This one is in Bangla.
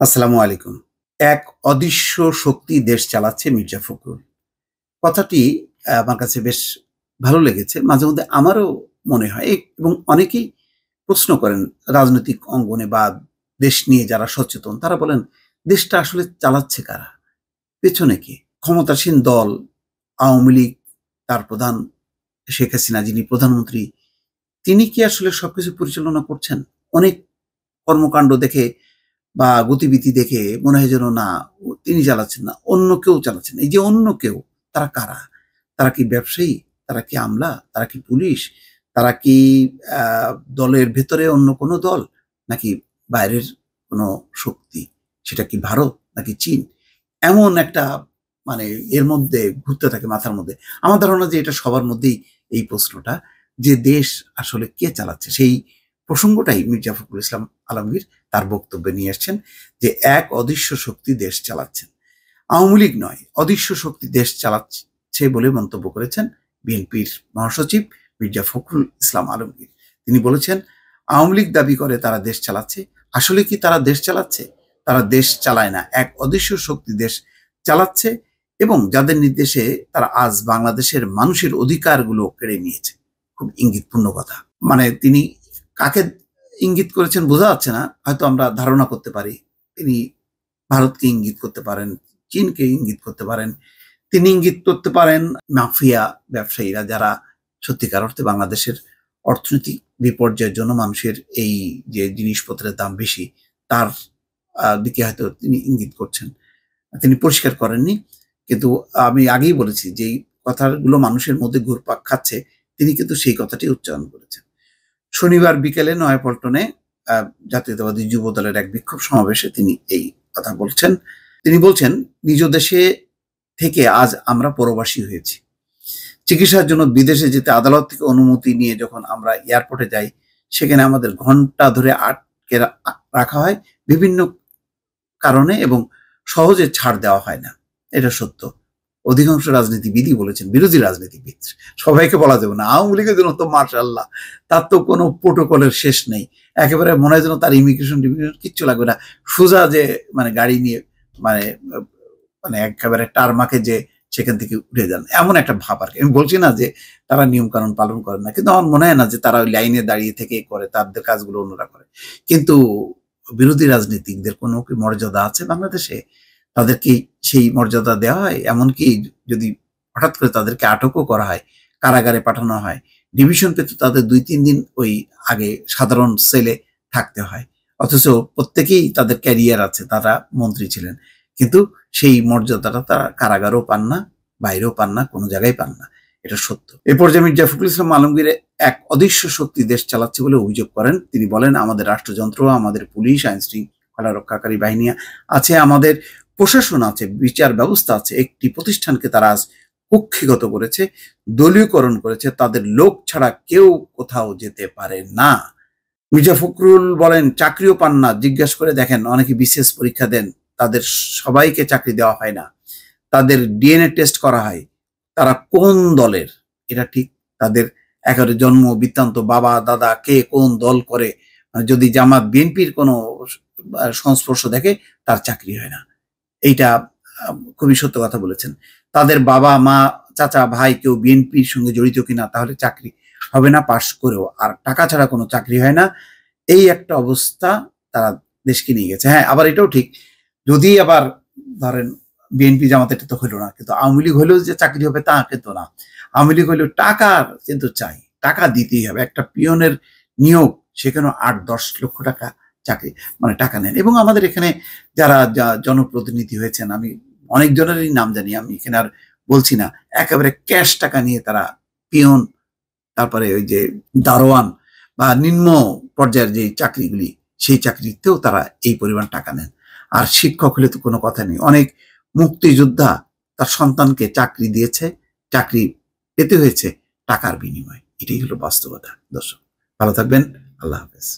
আসসালামু আলাইকুম। এক অদৃশ্য শক্তি দেশ চালাচ্ছে মির্জা ফখরুল। কথাটি আমার কাছে বেশ ভালো লেগেছে। মাঝে মধ্যে আমারও মনে হয় এবং অনেকেই প্রশ্ন করেন রাজনৈতিক অঙ্গনে বা দেশ নিয়ে যারা সচেতন তারা বলেন, দেশটা আসলে চালাচ্ছে কারা? পেছনে কে? ক্ষমতাসীন দল আওয়ামী লীগ, তার প্রধান শেখ হাসিনা যিনি প্রধানমন্ত্রী, তিনি কি আসলে সবকিছু পরিচালনা করছেন? অনেক কর্মকাণ্ড দেখে বা গতিবিধি দেখে মনে হয় যেন না, তিনি চালাচ্ছেন না, অন্য কেউ চালাচ্ছেন। এই যে অন্য কেউ, তারা কারা? তারা কি ব্যবসায়ী? তারা কি আমলা? তারা কি পুলিশ? তারা কি আ দলের ভেতরে অন্য কোনো দল? নাকি বাইরের কোনো শক্তি? সেটা কি ভারত নাকি চীন? এমন একটা মানে এর মধ্যে ঘুরতে থাকে মাথার মধ্যে। আমার ধারণা যে এটা সবার মধ্যেই এই প্রশ্নটা যে দেশ আসলে কে চালাচ্ছে? সেই প্রসঙ্গটাই মির্জা ফখরুল ইসলাম আলমগীর তার বক্তব্যে নিয়ে আসছেন যে এক অদৃশ্য শক্তি দেশ চালাচ্ছেন। আওয়ামী লীগ নয়, অদৃশ্য শক্তি দেশ চালাচ্ছে বলে মন্তব্য করেছেন বিএনপির মহাসচিব মির্জা ফখরুল ইসলাম আলমগীর। তিনি বলেছেন, আওয়ামী লীগ দাবি করে তারা দেশ চালাচ্ছে। আসলে কি তারা দেশ চালাচ্ছে? তারা দেশ চালায় না। এক অদৃশ্য শক্তি দেশ চালাচ্ছে এবং যাদের নির্দেশে তারা আজ বাংলাদেশের মানুষের অধিকারগুলো কেড়ে নিয়েছে। খুব ইঙ্গিতপূর্ণ কথা। মানে তিনি কাকে ইঙ্গিত করেছেন বোঝা যাচ্ছে না। হয়তো আমরা ধারণা করতে পারি। তিনি ভারতকে ইঙ্গিত করতে পারেন, চীনকে ইঙ্গিত করতে পারেন। তিনি ইঙ্গিত করতে পারেন মাফিয়া ব্যবসায়ীরা যারা সত্যিকার অর্থে বাংলাদেশের অর্থনৈতিক বিপর্যয়ের জন্য মানুষের এই যে জিনিসপত্রের দাম বেশি তার দিকে হয়তো তিনি ইঙ্গিত করছেন। তিনি পরিষ্কার করেননি। কিন্তু আমি আগেই বলেছি যে এই কথাগুলো মানুষের মধ্যে ঘুরপাক খাচ্ছে, তিনি কিন্তু সেই কথাটি উচ্চারণ করেছেন। শনিবার বিকেলে নয়াপল্টনে আ জাতীয়তাবাদী যুবদলের এক বিক্ষোভ সমাবেশে তিনি এই কথা বলছেন। তিনি বলছেন, "নিজ দেশে থেকে আজ আমরা পরবাসী হয়েছি। চিকিৎসার জন্য বিদেশে যেতে আদালত থেকে অনুমতি নিয়ে যখন আমরা এয়ারপোর্টে যাই, সেখানে আমাদের ঘন্টা ধরে আটকে রাখা হয় বিভিন্ন কারণে এবং সহজে ছাড় দেওয়া হয় না। এটা সত্য। অধিকাংশ রাজনীতিবিদই বলেছেন, বিরোধী রাজনীতিবিদ। সবাইকে বলা যাবে না। আওয়ামী লীগের জন্য তো মাশাআল্লাহ, তার তো কোনো প্রোটোকলের শেষ নেই। একেবারে মনে হয় যেন তার ইমিগ্রেশন-টিমিগ্রেশন কিচ্ছু লাগবে না। সোজা যে মানে গাড়ি নিয়ে মানে মানে একেবারে টারমাকে যে সেখান থেকে উঠে যান। এমন একটা ভাব আরকি। আমি বলছি না যে তারা নিয়মকানুন পালন করে না। কিন্তু আমার মনে হয় না যে তারা ওই লাইনে দাঁড়িয়ে থেকে করে, তাদের কাজগুলো অন্যরা করে। কিন্তু বিরোধী রাজনীতিকদের কোনো কি মর্যাদা আছে বাংলাদেশে? তাদের কি সেই মর্যাদা দেওয়া হয়? এমনকি যদি হঠাৎ করে তাদেরকে আটকও করা হয়, কারাগারে পাঠানো হয়, ডিভিশন পেতে তাদের ২-৩ দিন ওই আগে সাধারণ সেলে থাকতে হয়। অথচ প্রত্যেকেই তাদের ক্যারিয়ার আছে, তারা মন্ত্রী ছিলেন। কিন্তু সেই মর্যাদাটা তারা কারাগারেও পান না, বাইরেও পান না, কোনো জায়গায় পান না। এটা সত্য। এ পর্যায়ে মির্জা ফখরুল ইসলাম আলমগীর এক অদৃশ্য শক্তি দেশ চালাচ্ছে বলে অভিযোগ করেন। তিনি বলেন, "আমাদের রাষ্ট্রযন্ত্র, আমাদের পুলিশ, আইন-শৃঙ্খলা রক্ষাকারী বাহিনী আছে, আমাদের প্রশাসন আছে, বিচার ব্যবস্থা আছে। একটি প্রতিষ্ঠানকে তারা আজ কক্ষিগত করেছে, দলীয়করণ করেছে। তাদের লোক ছাড়া কেউ কোথাও যেতে পারে না।" মির্জা ফখরুল বলেন, "চাকরিও পান না। জিজ্ঞেস করে দেখেন, অনেকে বিসিএস পরীক্ষা দেন। তাদের সবাইকে চাকরি দেওয়া হয় না। তাদের ডিএনএ টেস্ট করা হয়। তারা কোন দলের এটা ঠিক তাদের একেবারে জন্ম বৃত্তান্ত, বাবা দাদা কে কোন দল করে, যদি জামাত বিএনপির কোনো সংস্পর্শ দেখে তার চাকরি হয় না।" এইটা খুবই সত্য কথা বলেছেন। তাদের বাবা মা চাচা ভাই কেউ বিএনপির সঙ্গে জড়িত কিনা, তাহলে চাকরি হবে না পাশ করেও। আর টাকা ছাড়া কোনো চাকরি হয় না। এই একটা অবস্থা তারা দেশকে নিয়ে গেছে। হ্যাঁ, আবার এটাও ঠিক, যদি আবার ধরেন বিএনপি জামাত এটা তো হইল না, কিন্তু আওয়ামী লীগ হইলেও যে চাকরি হবে তা কিন্তু না। আওয়ামী লীগ হইলেও টাকার কিন্তু চাই, টাকা দিতেই হবে। একটা পিয়নের নিয়োগ, সেখানেও ৮-১০ লক্ষ টাকা চাকরি, মানে টাকা নেন। এবং আমাদের এখানে যারা জনপ্রতিনিধি হয়েছেন, আমি অনেক জনেরই নাম জানি, আমি এখানে আর বলছি না, একেবারে ক্যাশ টাকা নিয়ে তারা পিয়ন, তারপরে ওই যে দারোয়ান বা নিম্ন পর্যায়ের যে চাকরিগুলি, সেই চাকরিতেও তারা এই পরিমাণ টাকা নেন। আর শিক্ষক হলে তো কোনো কথা নেই। অনেক মুক্তিযোদ্ধা তার সন্তানকে চাকরি দিয়েছে, চাকরি পেতে হয়েছে টাকার বিনিময়ে। এটাই হলো বাস্তবতা। দর্শক ভালো থাকবেন। আল্লাহ হাফেজ।